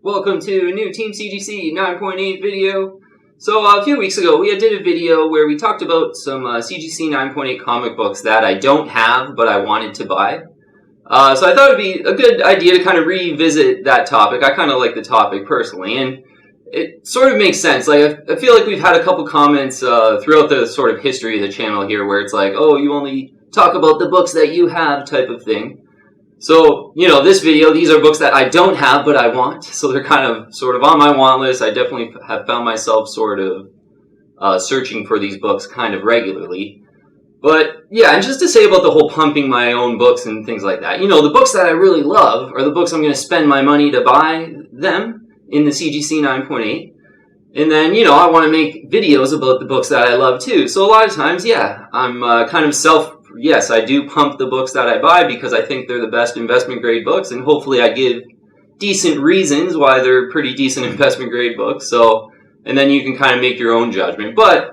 Welcome to a new Team CGC 9.8 video. So a few weeks ago we did a video where we talked about some CGC 9.8 comic books that I don't have but I wanted to buy. So I thought it would be a good idea to kind of revisit that topic. I kind of like the topic personally, and it sort of makes sense. Like I feel like we've had a couple comments throughout the sort of history of the channel here where it's like, oh, you only talk about the books that you have type of thing. So, you know, this video, these are books that I don't have, but I want. So they're kind of sort of on my want list. I definitely have found myself sort of searching for these books kind of regularly. But, yeah, and just to say about the whole pumping my own books and things like that. You know, the books that I really love are the books I'm going to spend my money to buy them in the CGC 9.8. And then, you know, I want to make videos about the books that I love too. So a lot of times, yeah, I'm kind of yes, I do pump the books that I buy because I think they're the best investment grade books, and hopefully I give decent reasons why they're pretty decent investment grade books. So, and then you can kind of make your own judgment. But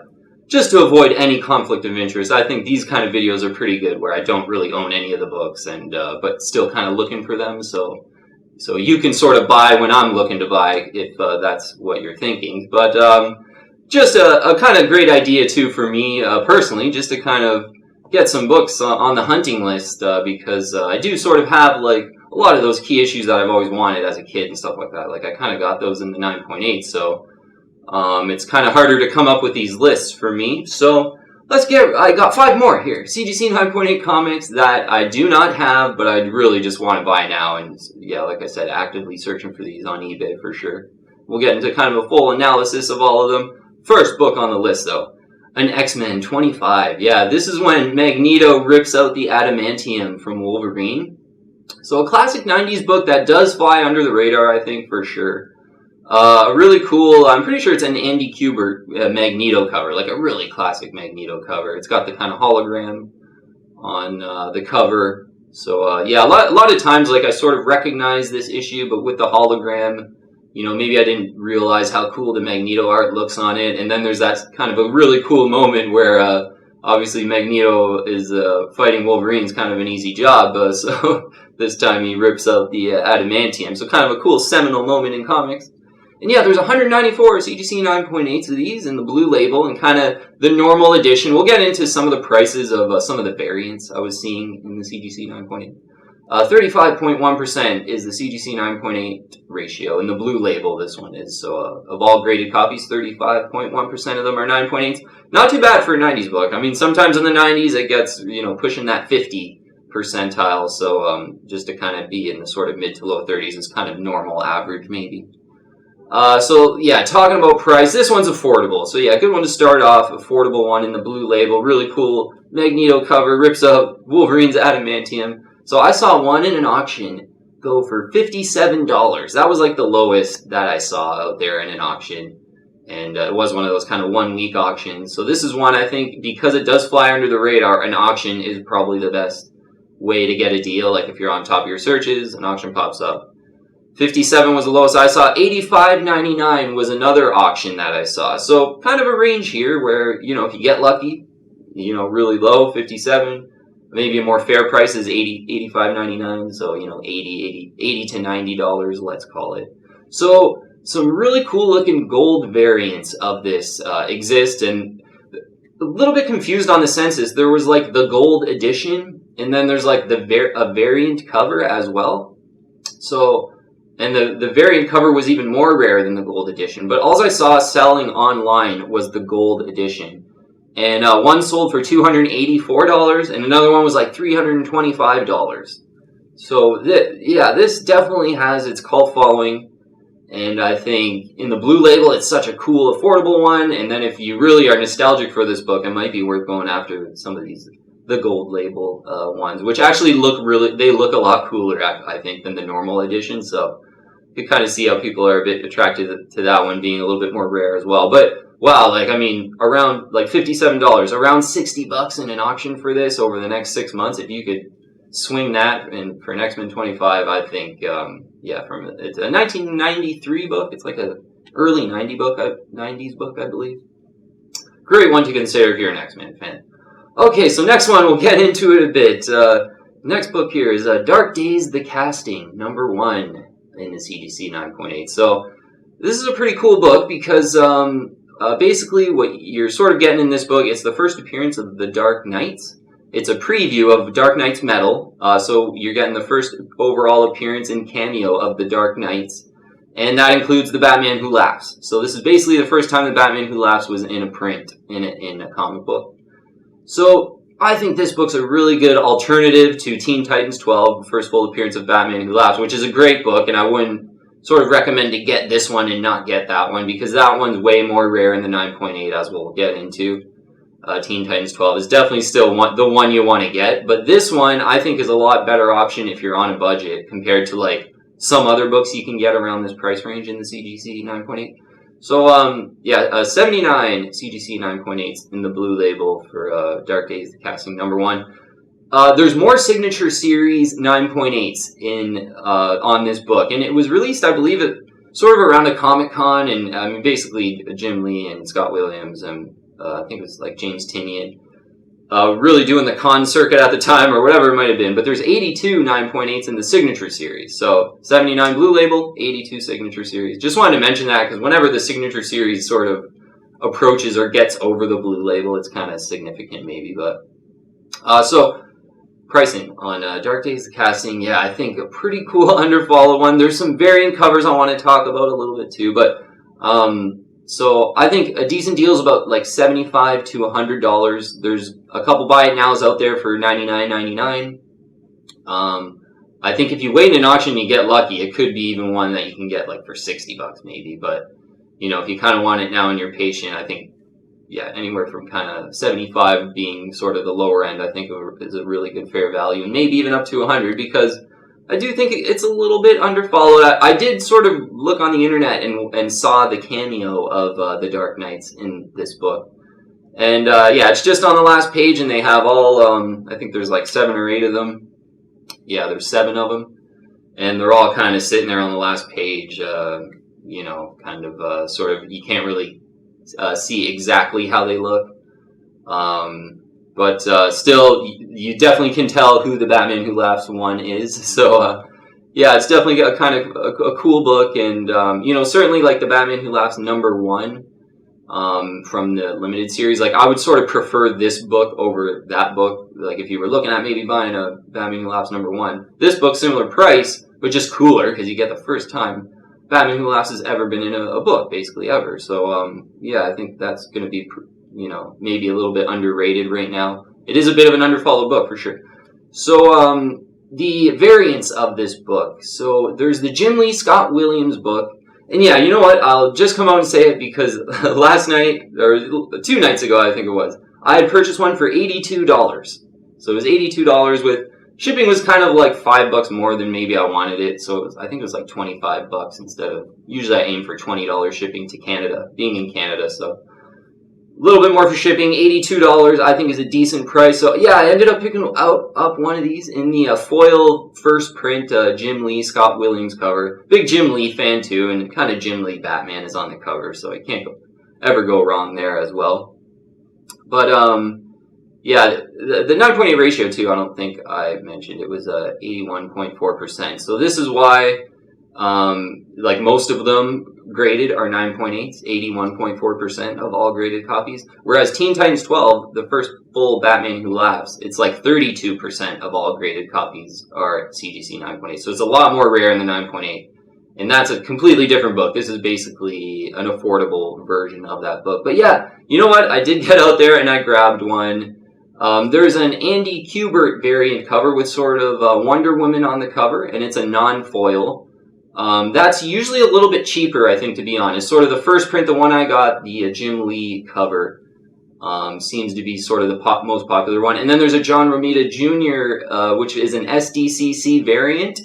just to avoid any conflict of interest, I think these kind of videos are pretty good where I don't really own any of the books and but still kind of looking for them. So you can sort of buy when I'm looking to buy if that's what you're thinking. But just a kind of great idea too for me personally, just to kind of get some books on the hunting list because I do sort of have like a lot of those key issues that I've always wanted as a kid and stuff like that. Like I kind of got those in the 9.8, so it's kind of harder to come up with these lists for me. So I got 5 more here. CGC 9.8 comics that I do not have, but I really just want to buy now. And yeah, like I said, actively searching for these on eBay for sure. We'll get into kind of a full analysis of all of them. First book on the list though. An X-Men 25. Yeah, this is when Magneto rips out the Adamantium from Wolverine. So a classic 90s book that does fly under the radar, I think, for sure. Really cool, I'm pretty sure it's an Andy Kubert Magneto cover, like a really classic Magneto cover. It's got the kind of hologram on the cover. So yeah, a lot of times, like I sort of recognize this issue, but with the hologram, you know, maybe I didn't realize how cool the Magneto art looks on it. And then there's that kind of a really cool moment where obviously Magneto is fighting Wolverine's kind of an easy job. So this time he rips out the Adamantium. So kind of a cool seminal moment in comics. And yeah, there's 194 CGC 9.8s of these in the blue label and kind of the normal edition. We'll get into some of the prices of some of the variants I was seeing in the CGC 9.8. 35.1% is the CGC 9.8 ratio. In the blue label, this one is. So of all graded copies, 35.1% of them are 9.8s. Not too bad for a 90s book. I mean, sometimes in the 90s it gets, you know, pushing that 50 percentile. So just to kind of be in the sort of mid to low 30s is kind of normal average, maybe. So yeah, talking about price, this one's affordable. So yeah, good one to start off. Affordable one in the blue label. Really cool Magneto cover. Rips up Wolverine's Adamantium. So I saw one in an auction go for $57. That was like the lowest that I saw out there in an auction. And it was one of those kind of 1 week auctions. So this is one I think, because it does fly under the radar, an auction is probably the best way to get a deal. Like if you're on top of your searches, an auction pops up. 57 was the lowest I saw. $85.99 was another auction that I saw. So kind of a range here where, you know, if you get lucky, you know, really low, 57. Maybe a more fair price is $85.99, so, you know, $80 to $90, let's call it. So, some really cool looking gold variants of this exist, and a little bit confused on the census. There was like the gold edition, and then there's like a variant cover as well. So, and the variant cover was even more rare than the gold edition, but all I saw selling online was the gold edition. And one sold for $284, and another one was like $325. So, yeah, this definitely has its cult following. And I think in the blue label, it's such a cool, affordable one. And then if you really are nostalgic for this book, it might be worth going after some of the gold label ones, which actually they look a lot cooler, I think, than the normal edition. So you can kind of see how people are a bit attracted to that one being a little bit more rare as well. But wow, like, I mean, around, like, $57, around $60 in an auction for this over the next 6 months. If you could swing that for an X-Men 25, I think, yeah, it's a 1993 book. It's like a early 90s book, I believe. Great one to consider if you're an X-Men fan. Okay, so next one, we'll get into it a bit. Next book here is Dark Days, The Casting, #1. in the CGC 9.8. So this is a pretty cool book because basically what you're sort of getting in this book, it's the first appearance of the Dark Knights. It's a preview of Dark Knight's Metal, so you're getting the first overall appearance and cameo of the Dark Knights, and that includes the Batman Who Laughs. So this is basically the first time the Batman Who Laughs was in a print, in a comic book. So I think this book's a really good alternative to Teen Titans 12, the first full appearance of Batman Who Laughs, which is a great book, and I wouldn't sort of recommend to get this one and not get that one, because that one's way more rare in the 9.8, as we'll get into. Teen Titans 12 is definitely still the one you want to get, but this one I think is a lot better option if you're on a budget compared to like some other books you can get around this price range in the CGC 9.8. So yeah, 79 CGC 9.8s in the blue label for Dark Days, the casting number 1. There's more Signature Series 9.8s in on this book, and it was released, I believe, sort of around a Comic-Con, and I mean basically Jim Lee and Scott Williams and I think it was like James Tynion, really doing the con circuit at the time, or whatever it might have been. But there's 82 9.8s in the Signature Series. So 79 blue label, 82 Signature Series. Just wanted to mention that because whenever the Signature Series sort of approaches or gets over the blue label, it's kind of significant maybe. But so pricing on Dark Days, the casting, yeah, I think a pretty cool underfollow one. There's some variant covers I want to talk about a little bit too, but so I think a decent deal is about like $75 to $100. There's a couple buy it nows out there for $99.99. I think if you wait in an auction and you get lucky, it could be even one that you can get like for $60 maybe. But you know, if you kind of want it now and you're patient, I think yeah, anywhere from kind of 75 being sort of the lower end, I think is a really good fair value, and maybe even up to 100 because I do think it's a little bit underfollowed. I did sort of look on the internet and saw the cameo of the Dark Knights in this book. And yeah, it's just on the last page, and they have all, I think there's like 7 or 8 of them. Yeah, there's 7 of them. And they're all kind of sitting there on the last page, you know, kind of sort of, you can't really see exactly how they look. But still, you definitely can tell who the Batman Who Laughs one is. So, yeah, it's definitely a kind of a cool book. And, you know, certainly like the Batman Who Laughs number 1 from the limited series. Like, I would sort of prefer this book over that book. Like, if you were looking at maybe buying a Batman Who Laughs number 1. This book, similar price, but just cooler because you get the first time Batman Who Laughs has ever been in a book, basically ever. So, yeah, I think that's going to be, you know, maybe a little bit underrated right now. It is a bit of an underfollowed book for sure. So, the variants of this book. So, there's the Jim Lee Scott Williams book. And yeah, you know what? I'll just come out and say it because last night, or 2 nights ago, I think it was, I had purchased one for $82. So it was $82 with, shipping was kind of like $5 more than maybe I wanted it. So I think it was like $25 instead of, usually I aim for $20 shipping to Canada, being in Canada, so. A little bit more for shipping, $82 I think is a decent price. So yeah, I ended up picking up one of these in the foil first print Jim Lee Scott Williams cover. Big Jim Lee fan too, and kind of Jim Lee Batman is on the cover, so I can't ever go wrong there as well. But yeah, the 9.8 ratio too, I don't think I mentioned, it was 81.4%. So this is why like most of them graded are 9.8s, 81.4% of all graded copies. Whereas Teen Titans 12, the first full Batman Who Laughs, it's like 32% of all graded copies are CGC 9.8. So it's a lot more rare in the 9.8. And that's a completely different book. This is basically an affordable version of that book. But yeah, you know what? I did get out there and I grabbed one. There's an Andy Kubert variant cover with sort of Wonder Woman on the cover, and it's a non-foil. That's usually a little bit cheaper, I think, to be honest. Sort of the first print, the one I got, the Jim Lee cover, seems to be sort of the most popular one. And then there's a John Romita Jr., which is an SDCC variant,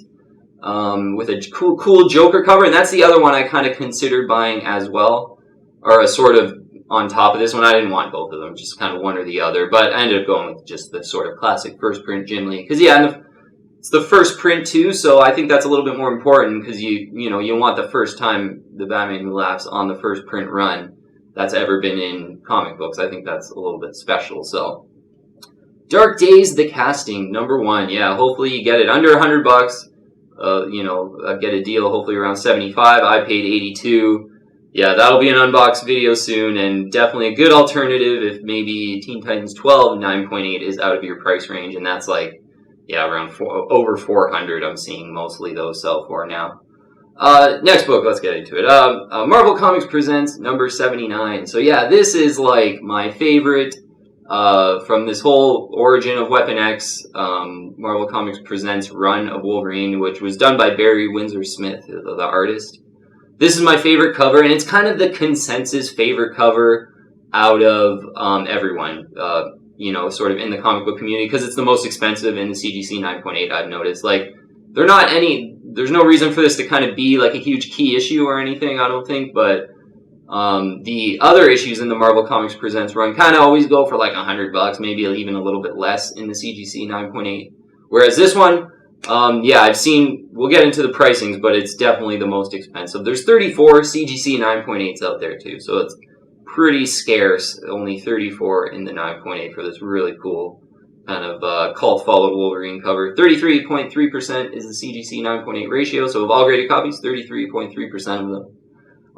with a cool Joker cover. And that's the other one I kind of considered buying as well, or a sort of on top of this one. I didn't want both of them, just kind of one or the other. But I ended up going with just the sort of classic first print Jim Lee. Because, yeah, it's the first print too, so I think that's a little bit more important because you know, you want the first time the Batman Who Laughs on the first print run that's ever been in comic books. I think that's a little bit special. So, Dark Days, the casting, number 1. Yeah, hopefully you get it under $100. get a deal hopefully around 75. I paid 82. Yeah, that'll be an unboxed video soon, and definitely a good alternative if maybe Teen Titans 12 9.8 is out of your price range, and that's like, yeah, around over 400. I'm seeing mostly those sell for now. Next book, let's get into it. Marvel Comics Presents number 79. So yeah, this is like my favorite from this whole Origin of Weapon X, Marvel Comics Presents run of Wolverine, which was done by Barry Windsor Smith, the artist. This is my favorite cover, and it's kind of the consensus favorite cover out of everyone, sort of in the comic book community, because it's the most expensive in the CGC 9.8, I've noticed. Like, there's no reason for this to kind of be like a huge key issue or anything, I don't think, but the other issues in the Marvel Comics Presents run kind of always go for like $100, maybe even a little bit less in the CGC 9.8. Whereas this one, I've seen, we'll get into the pricings, but it's definitely the most expensive. There's 34 CGC 9.8s out there too, so it's pretty scarce. Only 34 in the 9.8 for this really cool kind of cult followed Wolverine cover. 33.3% is the CGC 9.8 ratio, so of all graded copies, 33.3% of them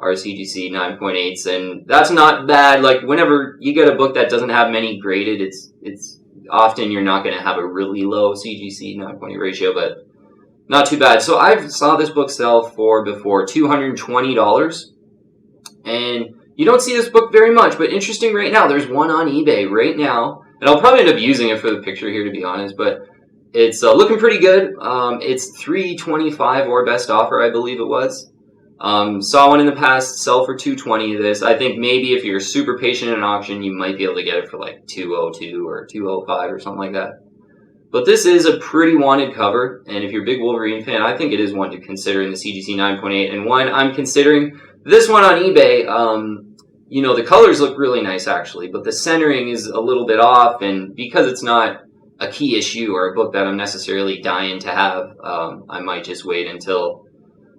are CGC 9.8s, and that's not bad. Like, whenever you get a book that doesn't have many graded, it's often you're not going to have a really low CGC 9.8 ratio, but not too bad. So I saw this book sell for before $220, and you don't see this book very much, but interesting right now, there's one on eBay right now, and I'll probably end up using it for the picture here, to be honest, but it's looking pretty good. It's $325 or best offer, I believe it was. Saw one in the past sell for $220 of this. I think maybe if you're super patient in an auction, you might be able to get it for like $202 or $205 or something like that. But this is a pretty wanted cover, and if you're a big Wolverine fan, I think it is one to consider in the CGC 9.8, and one I'm considering. This one on eBay, the colors look really nice actually, but the centering is a little bit off, and because it's not a key issue or a book that I'm necessarily dying to have, I might just wait until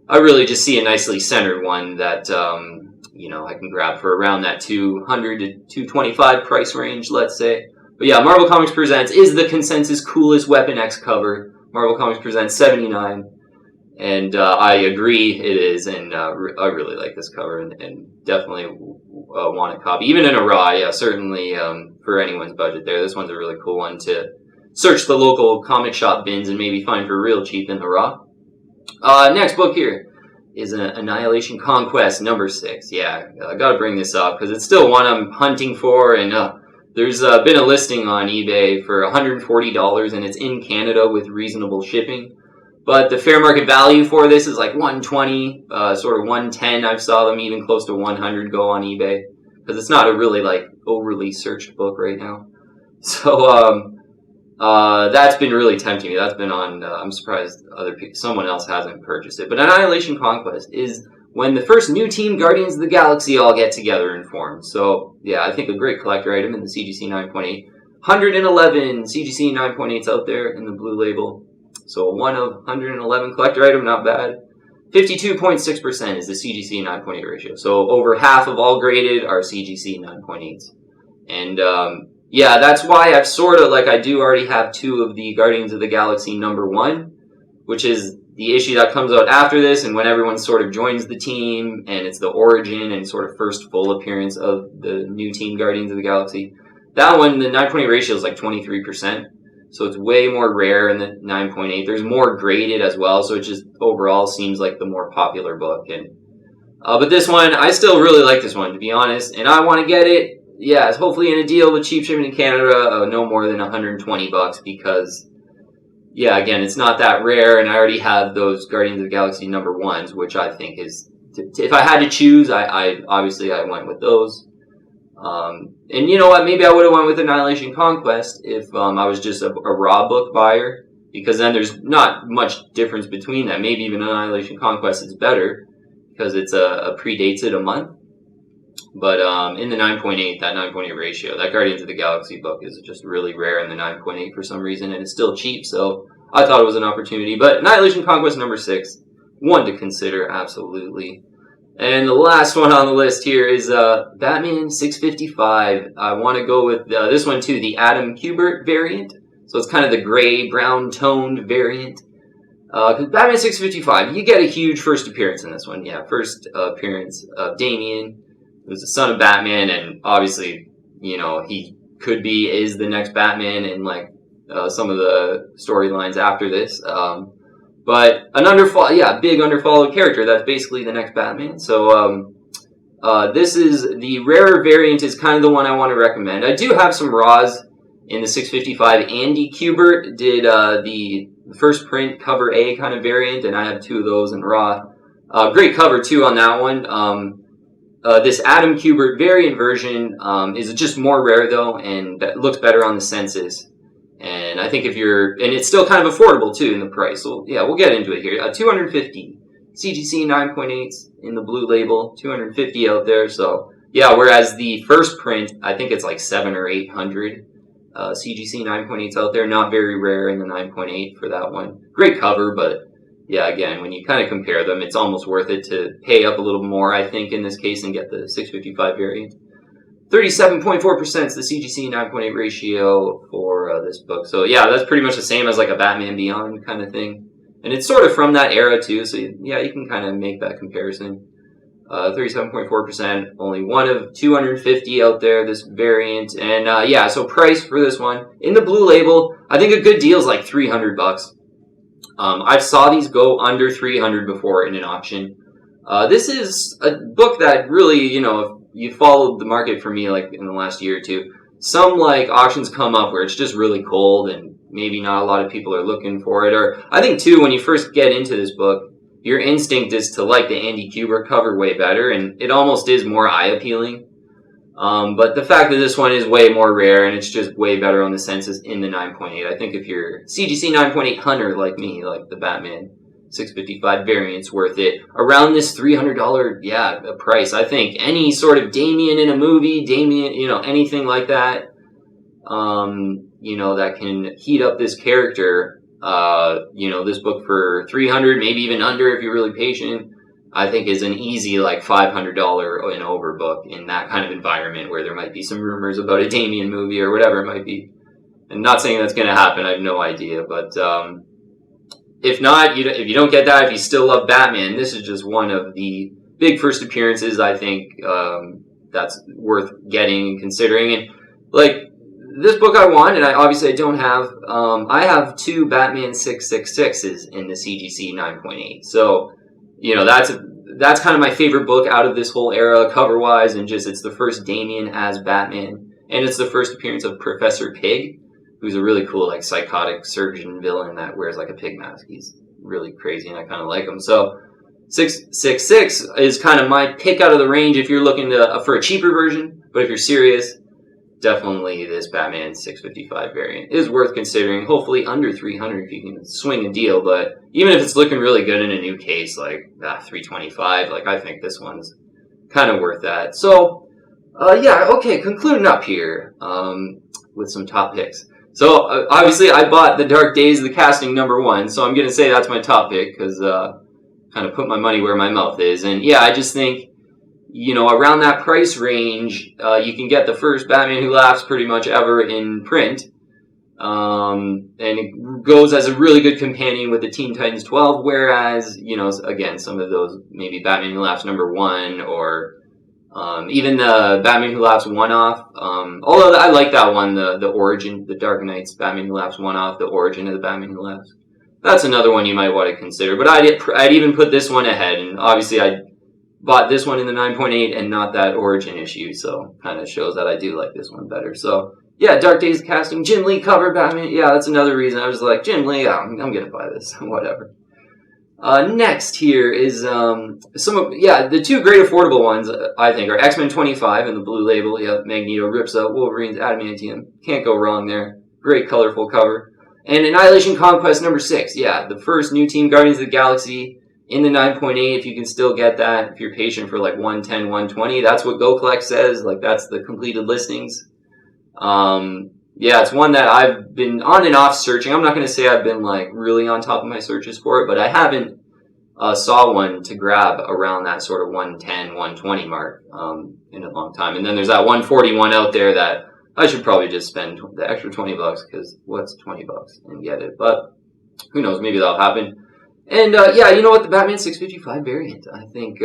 I really just see a nicely centered one that, I can grab for around that $200 to $225 price range, let's say. But yeah, Marvel Comics Presents is the consensus coolest Weapon X cover. Marvel Comics Presents 79. And I agree it is, and I really like this cover, and definitely want a copy. Even in a raw, yeah, certainly for anyone's budget there. This one's a really cool one to search the local comic shop bins and maybe find for real cheap in the raw. Next book here is Annihilation Conquest, number 6. Yeah, I gotta bring this up because it's still one I'm hunting for, and there's been a listing on eBay for $140, and it's in Canada with reasonable shipping. But the fair market value for this is like $120, sort of $110. I've saw them even close to $100 go on eBay because it's not a really like overly searched book right now. So that's been really tempting me. That's been on. I'm surprised someone else hasn't purchased it. But Annihilation Conquest is when the first new team Guardians of the Galaxy all get together and form. So yeah, I think a great collector item in the CGC 9.8. 111 CGC 9.8s out there in the blue label. So one of 111 collector item, not bad. 52.6% is the CGC 9.8 ratio. So over half of all graded are CGC 9.8s. And yeah, that's why I've sort of, I do already have 2 of the Guardians of the Galaxy number 1, which is the issue that comes out after this, and when everyone sort of joins the team, and it's the origin and sort of first full appearance of the new team Guardians of the Galaxy. That one, the 9.8 ratio is like 23%. So it's way more rare in the 9.8. There's more graded as well, so it just overall seems like the more popular book. And but this one, I still really like this one, to be honest, and I want to get it. Yeah, it's hopefully in a deal with cheap shipping in Canada, no more than $120, because, yeah, again, it's not that rare, and I already have those Guardians of the Galaxy number 1s, which I think is, if I had to choose, I obviously I went with those. And you know what, maybe I would have went with Annihilation Conquest if I was just a raw book buyer, because then there's not much difference between them. Maybe even Annihilation Conquest is better, because it's predates it a month. But in the 9.8, that 9.8 ratio, that Guardians of the Galaxy book is just really rare in the 9.8 for some reason, and it's still cheap, so I thought it was an opportunity. But Annihilation Conquest number 6, one to consider, absolutely. And the last one on the list here is Batman 655. I want to go with this one too, the Adam Kubert variant. So it's kind of the gray, brown toned variant. Because Batman 655, you get a huge first appearance in this one. Yeah, first appearance of Damian, who's the son of Batman, and obviously, you know, he is the next Batman in like some of the storylines after this. But an big underfollowed character that's basically the next Batman. So this is the rarer variant, is kind of the one I want to recommend. I do have some raws in the 655. Andy Kubert did the first print cover A kind of variant, and I have 2 of those in raw. Great cover too on that one. This Adam Kubert variant version is just more rare though, and looks better on the census. And I think and it's still kind of affordable too in the price. So yeah, we'll get into it here. 250 CGC 9.8s in the blue label, 250 out there. So yeah, whereas the first print, I think it's like 700 or 800 CGC 9.8s out there. Not very rare in the 9.8 for that one. Great cover, but yeah, again, when you kind of compare them, it's almost worth it to pay up a little more, I think, in this case, and get the 655 variant. 37.4% is the CGC 9.8 ratio for this book. So yeah, that's pretty much the same as like a Batman Beyond kind of thing. And it's sort of from that era too, so yeah, you can kind of make that comparison. 37.4%, only one of 250 out there, this variant. And yeah, so price for this one, in the blue label, I think a good deal is like $300. I've saw these go under 300 before in an auction. This is a book that really, you know, if you followed the market for me like in the last year or two, some like auctions come up where it's just really cold and maybe not a lot of people are looking for it. Or I think too, when you first get into this book, your instinct is to like the Andy Kubert cover way better, and it almost is more eye appealing. But the fact that this one is way more rare and it's just way better on the census in the 9.8, I think if you're CGC 9.8 hunter like me, like the Batman 655 variant's worth it. Around this $300, price, I think any sort of Damian in a movie, you know, anything like that, you know, that can heat up this character, you know, this book for 300, maybe even under if you're really patient, I think is an easy like $500 and over book in that kind of environment where there might be some rumors about a Damian movie or whatever it might be. And not saying that's going to happen, I have no idea, but if not, if you don't get that, if you still love Batman, this is just one of the big first appearances, I think, that's worth getting and considering. And like this book I want, and obviously I don't have, I have 2 Batman 666s in the CGC 9.8. So, you know, that's kind of my favorite book out of this whole era, cover-wise, and just it's the first Damian as Batman, and it's the first appearance of Professor Pig, who's a really cool, like, psychotic surgeon villain that wears, like, a pig mask. He's really crazy, and I kind of like him. So, 666 is kind of my pick out of the range if you're looking for a cheaper version, but if you're serious, definitely this Batman 655 variant is worth considering. Hopefully under 300 if you can swing a deal, but even if it's looking really good in a new case, like 325, like, I think this one's kind of worth that. So, yeah, okay, concluding up here with some top picks. So, obviously, I bought The Dark Days of the Casting #1, so I'm going to say that's my top pick, because kind of put my money where my mouth is. And, yeah, I just think, you know, around that price range, you can get the first Batman Who Laughs pretty much ever in print. And it goes as a really good companion with the Teen Titans 12, whereas, you know, again, some of those, maybe Batman Who Laughs #1, or even the Batman Who Laughs one-off, although I like that one, the origin, the Dark Knight's Batman Who Laughs one-off, the origin of the Batman Who Laughs. That's another one you might want to consider, but I'd even put this one ahead, and obviously I bought this one in the 9.8 and not that origin issue, so kind of shows that I do like this one better. So yeah, Dark Days casting, Jim Lee cover Batman, yeah, that's another reason. I was like, Jim Lee, I'm gonna buy this, whatever. Next here is the 2 great affordable ones, I think, are X-Men 25 in the blue label. Yeah, Magneto rips out Wolverine's Adamantium. Can't go wrong there. Great colorful cover. And Annihilation Conquest #6. Yeah, the first new Team Guardians of the Galaxy in the 9.8, if you can still get that, if you're patient for like 110, 120. That's what Go Collect says. Like, that's the completed listings. Yeah, it's one that I've been on and off searching. I'm not going to say I've been like really on top of my searches for it, but I haven't saw one to grab around that sort of 110, 120 mark in a long time. And then there's that 141 out there that I should probably just spend the extra $20, because what's $20 and get it? But who knows? Maybe that'll happen. And yeah, you know what? The Batman 655 variant. I think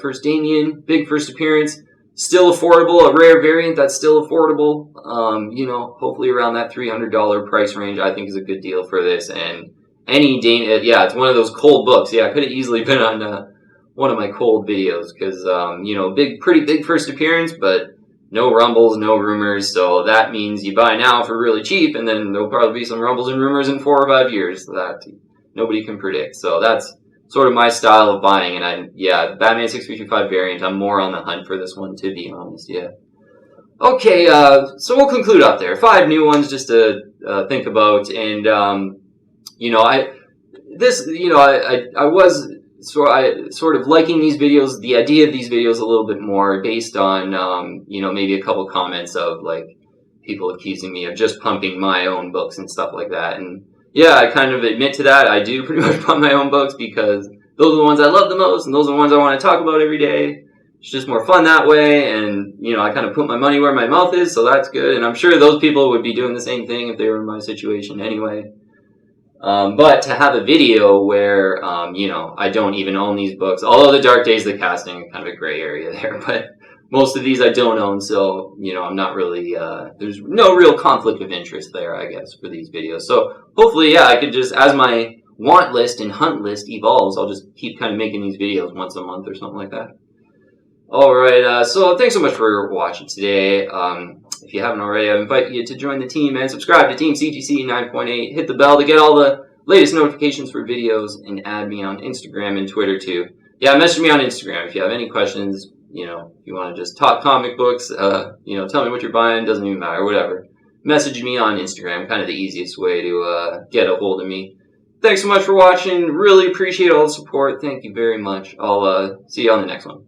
first Damian, big first appearance, still affordable. A rare variant that's still affordable. You know, hopefully around that $300 price range. I think is a good deal for this. And any Damian, yeah, it's one of those cold books. Yeah, it could have easily been on one of my cold videos because you know, pretty big first appearance, but no rumbles, no rumors. So that means you buy now for really cheap, and then there'll probably be some rumbles and rumors in 4 or 5 years that nobody can predict. So that's sort of my style of buying. And yeah, Batman 655 variant, I'm more on the hunt for this one, to be honest. Yeah. Okay, so we'll conclude up there. 5 new ones just to think about. And, you know, I was sort of liking these videos, the idea of these videos a little bit more based on, you know, maybe a couple comments of, like, people accusing me of just pumping my own books and stuff like that. And yeah, I kind of admit to that. I do pretty much pump my own books because those are the ones I love the most, and those are the ones I want to talk about every day. It's just more fun that way, and, you know, I kind of put my money where my mouth is, so that's good. And I'm sure those people would be doing the same thing if they were in my situation anyway. But to have a video where, you know, I don't even own these books, although The Dark Days of the Casting, kind of a gray area there, but most of these I don't own, so, you know, I'm not really, there's no real conflict of interest there, I guess, for these videos. So hopefully, yeah, I could just, as my want list and hunt list evolves, I'll just keep kind of making these videos once a month or something like that. Alright, so thanks so much for watching today. If you haven't already, I invite you to join the team and subscribe to Team CGC 9.8. Hit the bell to get all the latest notifications for videos, and add me on Instagram and Twitter too. Yeah, message me on Instagram if you have any questions. You know, if you want to just talk comic books, you know, tell me what you're buying, doesn't even matter, whatever. Message me on Instagram, kind of the easiest way to get a hold of me. Thanks so much for watching. Really appreciate all the support. Thank you very much. I'll see you on the next one.